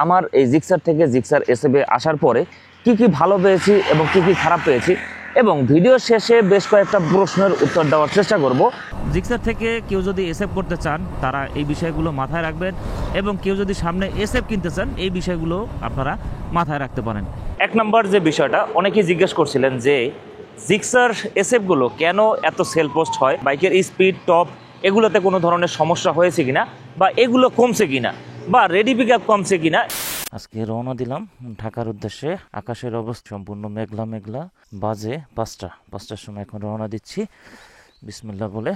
আমার এই জিক্সার থেকে জিক্সার এসএফে আসার পরে কি কি ভালো পেয়েছি এবং কি কি খারাপ পেয়েছি, এবং ভিডিও শেষে বেশ কয়েকটা প্রশ্নের উত্তর দেওয়ার চেষ্টা করব। জিক্সার থেকে কেউ যদি এসএফ করতে চান তারা এই বিষয়গুলো মাথায় রাখবেন, এবং কেউ যদি সামনে এসএফ কিনতে চান এই বিষয়গুলো আপনারা মাথায় রাখতে পারেন। এক নম্বর যে বিষয়টা অনেকেই জিজ্ঞেস করছিলেন যে জিক্সার এসএফগুলো কেন এত সেল পোস্ট হয়, বাইকের স্পিড টপ এগুলোতে কোনো ধরনের সমস্যা হয়েছে কিনা, বা এগুলো কমছে কিনা, বা রেডি পিক আপ কমছে কিনা। আজকে রওনা দিলাম ঢাকার উদ্দেশ্যে। আকাশের অবস্থা সম্পূর্ণ মেঘলা মেঘলা, বাজে 5টার সময় এখন রওনা দিচ্ছি বিসমিল্লাহ বলে।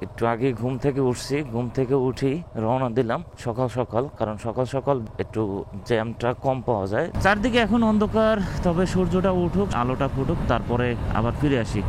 একটু আগে ঘুম থেকে উঠছি, ঘুম থেকে উঠেই রওনা দিলাম সকাল সকাল, কারণ সকাল সকাল একটু জ্যামটা কম পাওয়া যায়। চারদিকে এখন অন্ধকার, তবে সূর্যটা উঠুক, আলোটা ফুটুক, তারপরে আবার ফিরে আসি।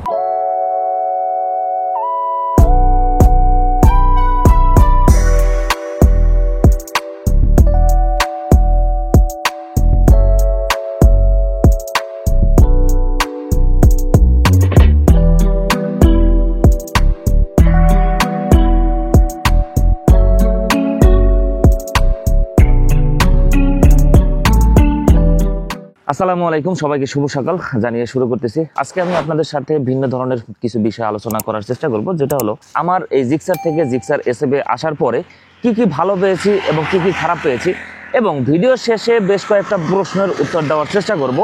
আসসালামু আলাইকুম, সবাইকে শুভ সকাল জানিয়ে শুরু করতেছি। আজকে আমি আপনাদের সাথে ভিন্ন ধরনের কিছু বিষয় আলোচনা করার চেষ্টা করব, যেটা হলো আমার এই জিক্সার থেকে জিক্সার এসএফে আসার পরে কি কি ভালো পেয়েছি এবং কি কি খারাপ পেয়েছি, এবং ভিডিও শেষে বেশ কয়েকটা প্রশ্নের উত্তর দেওয়ার চেষ্টা করব।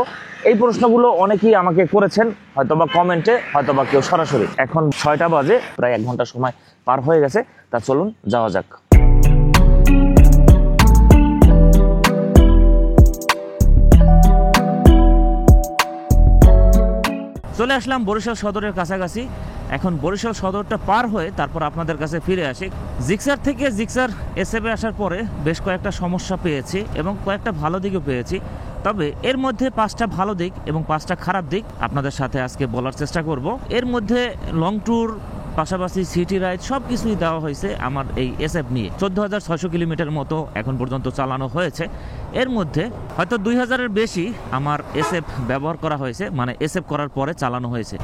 এই প্রশ্নগুলো অনেকেই আমাকে করেছেন, হয়তোবা কমেন্টে, হয়তোবা কেউ সরাসরি। এখন 6টা বাজে, প্রায় 1 ঘন্টা সময় পার হয়ে গেছে। তা চলুন যাওয়া যাক। চলে আসলাম বরিশাল সদরের কাছাকাছি। এখন বরিশাল সদরটা পার হয়ে তারপর আপনাদের কাছে ফিরে আসি। জিক্সার থেকে জিক্সার এসএফে আসার পরে বেশ কয়েকটা সমস্যা পেয়েছি এবং কয়েকটা ভালো দিকও পেয়েছি। তবে এর মধ্যে 5টা ভালো দিক এবং 5টা খারাপ দিক আপনাদের সাথে আজকে বলার চেষ্টা করব। এর মধ্যে লং ট্যুর পাশাপাশি সিটি রাইড সব কিছুই দেওয়া হয়েছে আমার এই এসএফ নিয়ে। 14,600 কিলোমিটার মতো এখন পর্যন্ত চালানো হয়েছে। এর মধ্যে হয়তো 2,000-এর বেশি আমার এসএফ ব্যবহার করা হয়েছে, মানে এসএফ করার পরে চালানো হয়েছে।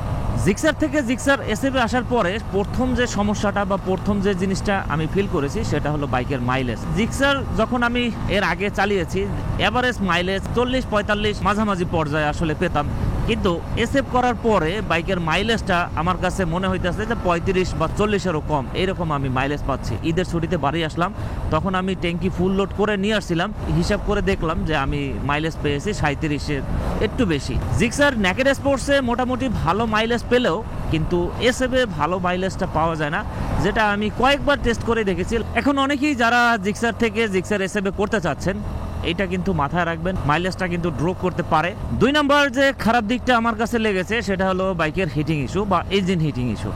জিক্সার থেকে জিক্সার এসএফে আসার পরে প্রথম যে সমস্যাটা বা প্রথম যে জিনিসটা আমি ফিল করেছি সেটা হলো বাইকের মাইলেজ। জিক্সার যখন আমি এর আগে চালিয়েছি এভারেজ মাইলেজ 40-45 মাঝামাঝি পর্যায়ে আসলে পেতাম, কিন্তু এসএফ করার পরে বাইকের মাইলেজটা আমার কাছে মনে হইতেছে যে 35 বা 40-এরও কম, এইরকম আমি মাইলেজ পাচ্ছি। ঈদের ছুটিতে বাড়ি আসলাম, তখন আমি ট্যাঙ্কি ফুল লোড করে নিয়ে আসছিলাম, হিসাব করে দেখলাম যে আমি মাইলেজ পেয়েছি 37-এর একটু বেশি। জিক্সার নেকেড স্পোর্টসে মোটামুটি ভালো মাইলেজ পেলেও কিন্তু এসএফে ভালো মাইলেজটা পাওয়া যায় না, যেটা আমি কয়েকবার টেস্ট করে দেখেছি। এখন অনেকেই যারা জিক্সার থেকে জিক্সার এসএফে করতে চাচ্ছেন এইটা কিন্তু মাথায় রাখবেন, মাইলেজটা কিন্তু ড্রপ করতে পারে। 2 নম্বর যে খারাপ দিকটা আমার কাছে লেগেছে সেটা হলো বাইকের হিটিং ইস্যু বা ইঞ্জিন হিটিং ইস্যু।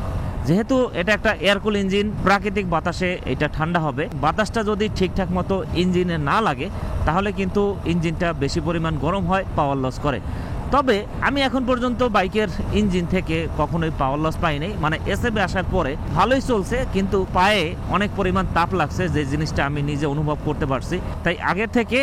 যেহেতু এটা একটা এয়ারকুল ইঞ্জিন, প্রাকৃতিক বাতাসে এটা ঠান্ডা হবে। বাতাসটা যদি ঠিকঠাক মতো ইঞ্জিনে না লাগে তাহলে কিন্তু ইঞ্জিনটা বেশি পরিমাণ গরম হয়, পাওয়ার লস করে। তবে আমি এখন পর্যন্ত বাইকের ইঞ্জিন থেকে কখনোই পাওয়ার লস পাইনি, মানে এসএফে আসার পরে ভালোই চলছে, কিন্তু পায়ে অনেক পরিমাণ তাপ লাগছে, যে জিনিসটা আমি নিজে অনুভব করতে পারছি। তাই আগের থেকে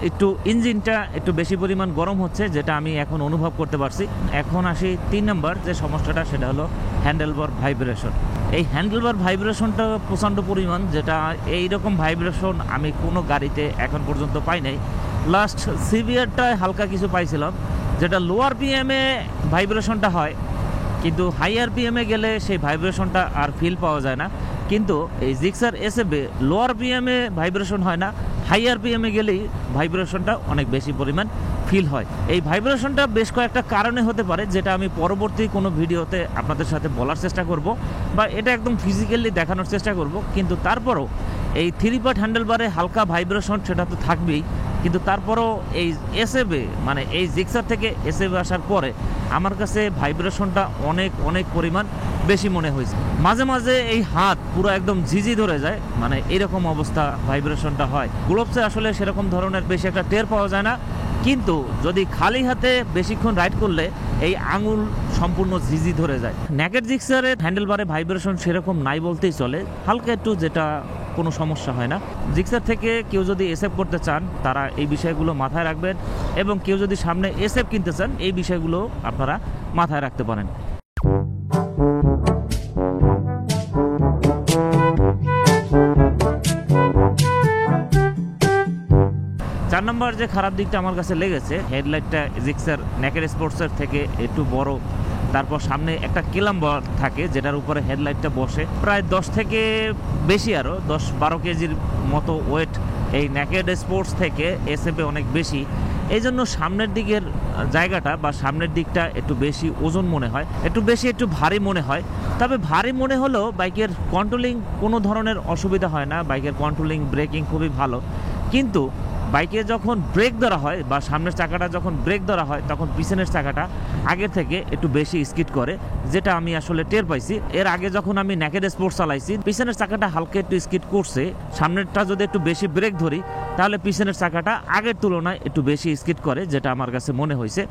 একটু ইঞ্জিনটা একটু বেশি পরিমাণ গরম হচ্ছে, যেটা আমি এখন অনুভব করতে পারছি। এখন আসি 3 নম্বর যে সমস্যাটা, সেটা হলো হ্যান্ডেলবার ভাইব্রেশন। এই হ্যান্ডেলবার ভাইব্রেশনটা প্রচণ্ড পরিমাণ, যেটা এইরকম ভাইব্রেশন আমি কোনো গাড়িতে এখন পর্যন্ত পাই নাই। লাস্ট সিভিয়ারটায় হালকা কিছু পাইছিলাম, যেটা লো আরপিএমে ভাইব্রেশনটা হয়, কিন্তু হাই আরপিএমে গেলে সেই ভাইব্রেশনটা আর ফিল পাওয়া যায় না। কিন্তু এই জিক্সার এসএফে লো আরপিএমে ভাইব্রেশন হয় না, হাই আরপিএমে গেলেই ভাইব্রেশনটা অনেক বেশি পরিমাণ ফিল হয়। এই ভাইব্রেশনটা বেশ কয়েকটা কারণে হতে পারে, যেটা আমি পরবর্তী কোনো ভিডিওতে আপনাদের সাথে বলার চেষ্টা করব, বা এটা একদম ফিজিক্যালি দেখানোর চেষ্টা করব। কিন্তু তারপরও এই 3 পার্ট হ্যান্ডেলবারে হালকা ভাইব্রেশন সেটা তো থাকবেই, কিন্তু তারপরও এই এসএফে মানে এই জিক্সার থেকে এসএফে আসার পরে আমার কাছে ভাইব্রেশনটা অনেক অনেক পরিমাণ বেশি মনে হয়েছে। মাঝে মাঝে এই হাত পুরো একদম ঝিঝি ধরে যায়, মানে এরকম অবস্থা ভাইব্রেশনটা হয়। গ্লোভসে আসলে সেরকম ধরনের বেশি একটা টের পাওয়া যায় না, কিন্তু যদি খালি হাতে বেশিক্ষণ রাইড করলে এই আঙুল সম্পূর্ণ ঝিঝি ধরে যায়। নেকেড জিক্সারের হ্যান্ডেলবারে ভাইব্রেশন সেরকম নাই বলতেই চলে, হালকা একটু, যেটা কোনো সমস্যা হয় না। জিক্সার থেকে কেউ যদি এসএফ করতে চান তারা এই বিষয়গুলো মাথায় রাখবেন, এবং কেউ যদি সামনে এসএফ কিনতে চান এই বিষয়গুলো আপনারা মাথায় রাখতে পারেন। 4 নম্বর যে খারাপ দিকটা আমার কাছে লেগেছে, হেডলাইটটা জিক্সার নেকেড স্পোর্টসের থেকে একটু বড়। তারপর সামনে একটা কেলাম্বার থাকে যেটার উপরে হেডলাইটটা বসে, প্রায় 10 থেকে বেশি, আরও 10-12 কেজির মতো ওয়েট এই নেকেড স্পোর্টস থেকে এসএফে অনেক বেশি। এই জন্য সামনের দিকের জায়গাটা বা সামনের দিকটা একটু বেশি ওজন মনে হয়, একটু ভারী মনে হয়। তবে ভারী মনে হলেও বাইকের কন্ট্রোলিং কোনো ধরনের অসুবিধা হয় না, বাইকের কন্ট্রোলিং ব্রেকিং খুবই ভালো। কিন্তু বাইকে যখন ব্রেক ধরা হয় বা সামনের চাকাটা যখন ব্রেক ধরা হয় তখন পিছনের চাকাটা আগের থেকে একটু বেশি স্কিড করে, যেটা আমি আসলে টের পাইছি। এর আগে যখন আমি নেকেড স্পোর্টস চালাইছি পিছনের চাকাটা হালকা একটু স্কিড করছে, সামনেরটা যদি একটু বেশি ব্রেক ধরি তাহলে পিছনের চাকাটা আগের তুলনায় একটু বেশি স্কিড করে, যেটা আমার কাছে মনে হয়েছে।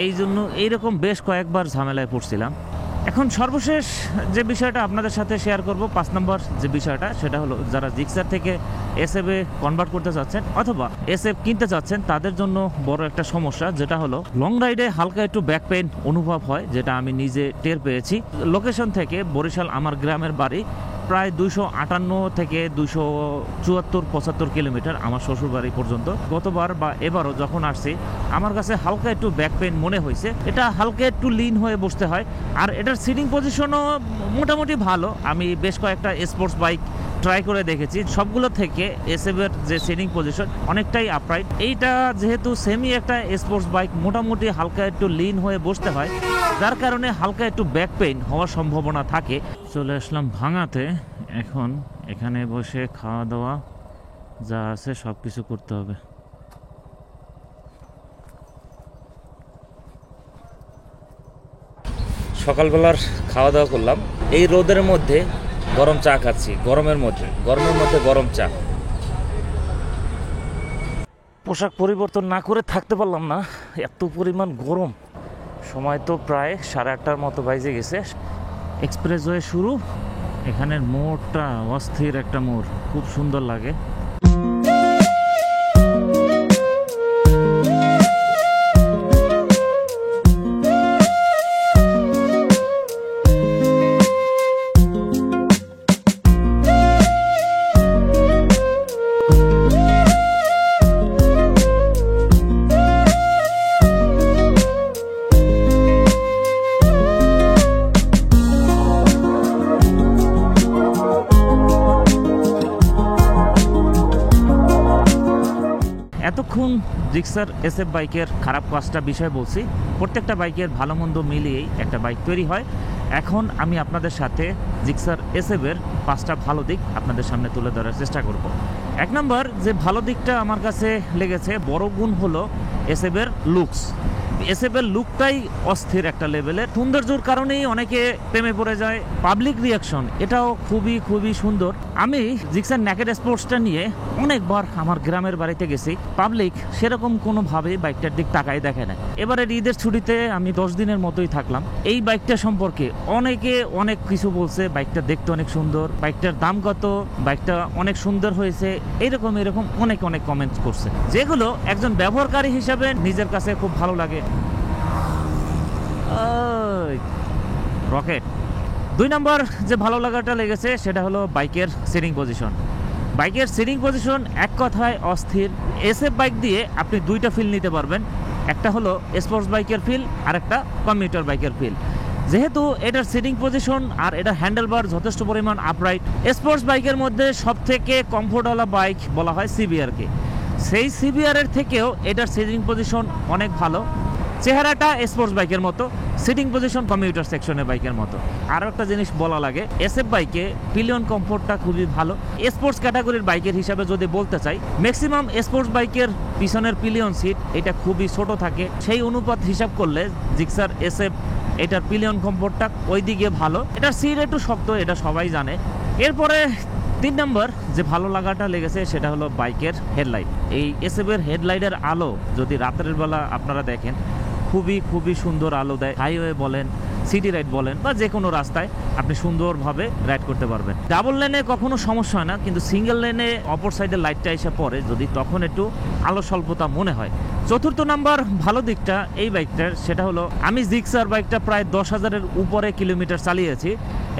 এই জন্য এইরকম বেশ কয়েকবার ঝামেলায় পড়ছিলাম। এখন সর্বশেষ যে বিষয়টা আপনাদের সাথে শেয়ার করব, 5 নম্বর যে বিষয়টা, সেটা হলো যারা জিক্সার থেকে এসএফে কনভার্ট করতে চাচ্ছেন অথবা এসএফ কিনতে চাচ্ছেন তাদের জন্য বড় একটা সমস্যা, যেটা হলো লং রাইডে হালকা একটু ব্যাক পেইন অনুভব হয়, যেটা আমি নিজে টের পেয়েছি। লোকেশন থেকে বরিশাল আমার গ্রামের বাড়ি প্রায় 258 থেকে 274-75 কিলোমিটার আমার শ্বশুর বাড়ি পর্যন্ত। গতবার বা এবারও যখন আসছি আমার কাছে হালকা একটু ব্যাক পেইন মনে হয়েছে। এটা হালকা একটু লিন হয়ে বসতে হয়, আর এটার সিটিং পজিশনও মোটামুটি ভালো। আমি বেশ কয়েকটা স্পোর্টস বাইক ট্রাই করে দেখেছি, সবগুলো থেকে এসএফের যে সিটিং পজিশন অনেকটাই আপরাইট। এইটা যেহেতু সেমি একটা স্পোর্টস বাইক, মোটামুটি হালকা একটু লিন হয়ে বসতে হয়, যার কারণে হালকা একটু ব্যাক পেইন হওয়ার সম্ভাবনা থাকে। চলে আসলাম ভাঙাতে, এখন এখানে বসে খাওয়া দাওয়া যা আছে সব কিছু করতে হবে। সকালবেলার খাওয়া দাওয়া করলাম, এই রোদের মধ্যে গরম চা খাচ্ছি, গরমের মধ্যে গরম চা। পোশাক পরিবর্তন না করে থাকতে পারলাম না, এত পরিমাণ গরম। সময় তো প্রায় 8:30টার মতো বাজে গেছে। এক্সপ্রেসওয়ে শুরু, এখানের মোড়টা অস্থির একটা মোড়, খুব সুন্দর লাগে। এতক্ষণ জিক্সার এসএফ বাইকের খারাপ 5টা বিষয় বলছি, প্রত্যেকটা বাইকের ভালো মন্দ মিলিয়েই একটা বাইক তৈরি হয়। এখন আমি আপনাদের সাথে জিক্সার এসএফের 5টা ভালো দিক আপনাদের সামনে তুলে ধরার চেষ্টা করব। 1 নম্বর যে ভালো দিকটা আমার কাছে লেগেছে, বড় গুণ হলো এসএফের লুকস। এসএফের লুকটাই অস্থির একটা লেভেলের, সৌন্দর্যের কারণেই অনেকে প্রেমে পড়ে যায়। পাবলিক রিয়াকশন এটাও খুবই সুন্দর। আমি জিক্সার নেকেড স্পোর্টসটা নিয়ে অনেকবার আমার গ্রামের বাড়িতে গেছি, পাবলিক সেরকম কোনোভাবে বাইকটার দিক তাকাই দেখে না। এবারে ঈদের ছুটিতে আমি 10 দিনের মতোই থাকলাম। এই বাইকটা সম্পর্কে অনেকে অনেক কিছু বলছে, বাইকটা দেখতে অনেক সুন্দর, বাইকটার দাম কত, বাইকটা অনেক সুন্দর হয়েছে, এরকম অনেক কমেন্টস করছে, যেগুলো একজন ব্যবহারকারী হিসাবে নিজের কাছে খুব ভালো লাগে। রকেট। 2 নম্বর যে ভালো লাগাটা লেগেছে সেটা হলো বাইকের সিটিং পজিশন। বাইকের সিটিং পজিশন এক কথায় অস্থির। এসএফ বাইক দিয়ে আপনি 2টা ফিল নিতে পারবেন, একটা হলো স্পোর্টস বাইকের ফিল আর একটা কমিউটার বাইকের ফিল। যেহেতু এটার সিটিং পজিশন আর এটার হ্যান্ডেলবার যথেষ্ট পরিমাণ আপরাইট, স্পোর্টস বাইকের মধ্যে সবথেকে কমফোর্টওয়ালা বাইক বলা হয় সিবিআরকে। সেই সিবিআরের থেকেও এটার সিটিং পজিশন অনেক ভালো। চেহারাটা স্পোর্টস বাইকের মতো, সিটিং পজিশন কমিউটার সেকশনের বাইকের মতো। আরও একটা জিনিস বলা লাগে, এসএফ বাইকে পিলিয়ন কমফোর্টটা খুবই ভালো। স্পোর্টস ক্যাটাগরির বাইকের হিসাবে যদি বলতে চাই, ম্যাক্সিমাম স্পোর্টস বাইকের পিছনের পিলিয়ন সিট এটা খুবই ছোট থাকে, সেই অনুপাত হিসাব করলে জিক্সার এসএফ এটার পিলিয়ন কমফোর্টটা ওই দিকে ভালো। এটার সিট একটু শক্ত, এটা সবাই জানে। এরপরে 3 নম্বর যে ভালো লাগাটা লেগেছে সেটা হলো বাইকের হেডলাইট। এই এসএফের হেডলাইটের আলো যদি রাতের বেলা আপনারা দেখেন, খুবই সুন্দর আলো দেয়। হাইওয়ে বলেন, সিটি রাইড বলেন, বা যে কোনো রাস্তায় আপনি সুন্দরভাবে রাইড করতে পারবেন। ডাবল লেনে কখনো সমস্যা হয় না, কিন্তু সিঙ্গেল লেনে অপর সাইডে লাইটটা এসে পড়ে যদি, তখন একটু আলো স্বল্পতা মনে হয়। চতুর্থ নাম্বার ভালো দিকটা এই বাইকটার, সেটা হলো আমি জিক্সার বাইকটা প্রায় 10,000-এর উপরে কিলোমিটার চালিয়েছি,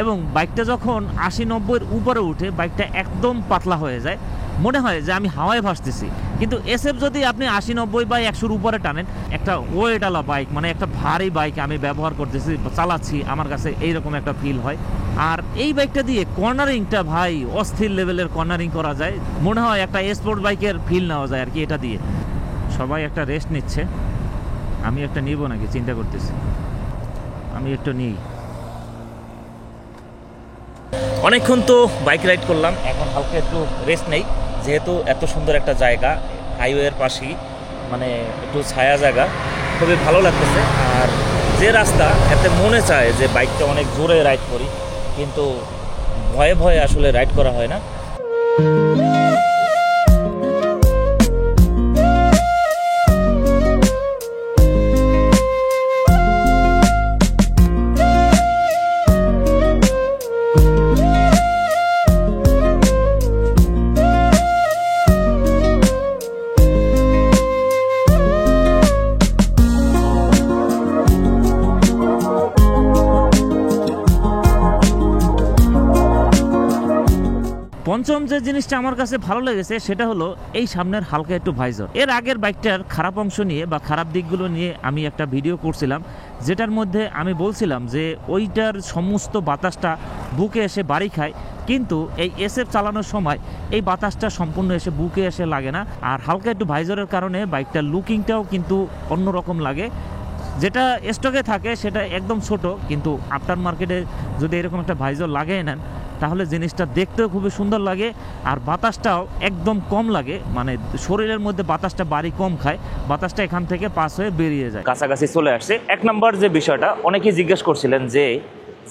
এবং বাইকটা যখন 80-90-এর উপরে উঠে বাইকটা একদম পাতলা হয়ে যায়, মনে হয় যে আমি হাওয়ায় ভাসতেছি। কিন্তু এসএফ যদি আপনি 80-90 বা 100-র উপরে টানেন, একটা ওয়েটওয়ালা বাইক, মানে একটা ভারী বাইক আমি ব্যবহার করতেছি, চালাচ্ছি, আমার কাছে এইরকম একটা ফিল হয়। আর এই বাইকটা দিয়ে কর্নারিংটা ভাই অস্থির লেভেলের কর্নারিং করা যায়, মনে হয় একটা স্পোর্ট বাইকের ফিল নেওয়া যায় আর কি এটা দিয়ে। সবাই একটা রেস্ট নিচ্ছে, আমি একটা নিব নাকি চিন্তা করতেছি, আমি একটু নিই। অনেকক্ষণ তো বাইক রাইড করলাম, এখন হালকা একটু রেস্ট নেই, যেহেতু এত সুন্দর একটা জায়গা হাইওয়ের পাশেই, মানে একটু ছায়া জায়গা, খুবই ভালো লাগতেছে। আর যে রাস্তা, এতে মনে চায় যে বাইকটা অনেক জোরে রাইড করি, কিন্তু ভয়ে আসলে রাইড করা হয় না। পঞ্চম যে জিনিসটা আমার কাছে ভালো লেগেছে সেটা হলো এই সামনের হালকা একটু ভাইজার। এর আগের বাইকটার খারাপ অংশ নিয়ে বা খারাপ দিকগুলো নিয়ে আমি একটা ভিডিও করছিলাম, যেটার মধ্যে আমি বলছিলাম যে ওইটার সমস্ত বাতাসটা বুকে এসে বাড়ি খায়, কিন্তু এই এসএফ চালানোর সময় এই বাতাসটা সম্পূর্ণ এসে বুকে এসে লাগে না। আর হালকা একটু ভাইজারের কারণে বাইকটার লুকিংটাও কিন্তু অন্যরকম লাগে। যেটা স্টকে থাকে সেটা একদম ছোট, কিন্তু আফটার মার্কেটে যদি এরকম একটা ভাইজার লাগিয়ে নেন তাহলে জিনিসটা দেখতেও খুবই সুন্দর লাগে, আর বাতাসটাও একদম কম লাগে, মানে শরীরের মধ্যে বাতাসটা বাড়ি কম খায়, বাতাসটা এখান থেকে পাস হয়ে বেরিয়ে যায়। কাছাকাছি চলে আসছে। 1 নম্বর যে বিষয়টা, অনেকেই জিজ্ঞেস করছিলেন যে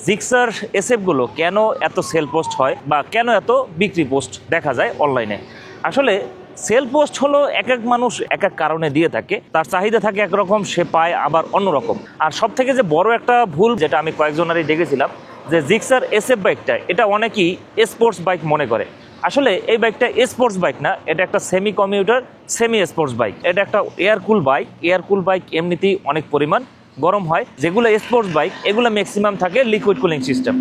জিক্সার এসএফগুলো কেন এত সেল পোস্ট হয় বা কেন এত বিক্রি পোস্ট দেখা যায় অনলাইনে। আসলে সেল পোস্ট হলো এক মানুষ এক কারণে দিয়ে থাকে, তার চাহিদা থাকে একরকম, সে পায় আবার অন্যরকম। আর সব থেকে যে বড় একটা ভুল, যেটা আমি কয়েকজনেরই দেখেছিলাম, যে জিক্সার এসএফ বাইকটা এটা অনেকেই স্পোর্টস বাইক মনে করে। আসলে এই বাইকটা স্পোর্টস বাইক না, এটা একটা semi commuter semi sports bike. এটা একটা এয়ারকুল বাইক। এয়ারকুল বাইক এমনিতেই অনেক পরিমাণ গরম হয়, যেগুলো স্পোর্টস বাইক এগুলো ম্যাক্সিমাম থাকে লিকুইড কুলিং সিস্টেম।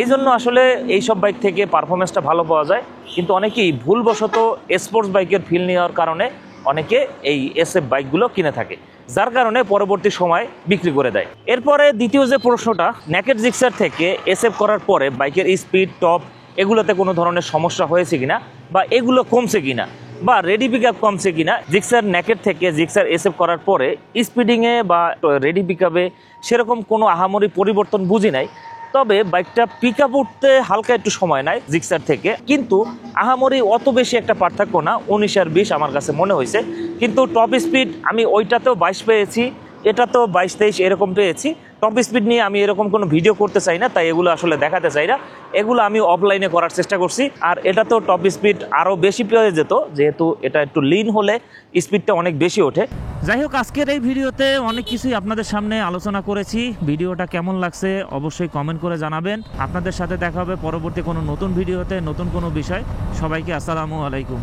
এই জন্য আসলে এইসব বাইক থেকে পারফরমেন্সটা ভালো পাওয়া যায়, কিন্তু অনেকেই ভুলবশত স্পোর্টস বাইকের ফিল নেওয়ার কারণে অনেকে এই এসএফ বাইকগুলো কিনে থাকে, যার কারণে পরবর্তী সময় বিক্রি করে দেয়। এরপরে দ্বিতীয় যে প্রশ্নটা, নেকেড জিক্সার থেকে এসএফ করার পরে বাইকের স্পিড, টপ এগুলোতে কোনো ধরনের সমস্যা হয়েছে কিনা, বা এগুলো কমছে কিনা, বা রেডি পিক আপ কমছে কিনা। জিক্সার নেকেড থেকে জিক্সার এসএফ করার পরে স্পিডিংয়ে বা রেডি পিক আপে সেরকম কোনো আহামরি পরিবর্তন বুঝি নাই। তবে বাইকটা পিক আপ উঠতে হালকা একটু সময় নেয় জিক্সার থেকে, কিন্তু আহামরি অত বেশি একটা পার্থক্য না। 19 আর 20 আমার কাছে মনে হয়েছে, কিন্তু টপ স্পিড আমি ওইটাতেও 22 পেয়েছি, এটাতেও 22-23 এরকম পেয়েছি। টপ স্পিড নিয়ে আমি এরকম কোনো ভিডিও করতে চাই না, তাই এগুলো আসলে দেখাতে চাই না, এগুলো আমি অফলাইনে করার চেষ্টা করছি। আর এটাতেও টপ স্পিড আরও বেশি পেয়ে যেত, যেহেতু এটা একটু লিন হলে স্পিডটা অনেক বেশি ওঠে। যাই হোক, আজকের এই ভিডিওতে অনেক কিছুই আপনাদের সামনে আলোচনা করেছি। ভিডিওটা কেমন লাগছে অবশ্যই কমেন্ট করে জানাবেন। আপনাদের সাথে দেখা হবে পরবর্তী কোনো নতুন ভিডিওতে, নতুন কোনো বিষয়। সবাইকে আসসালামু আলাইকুম।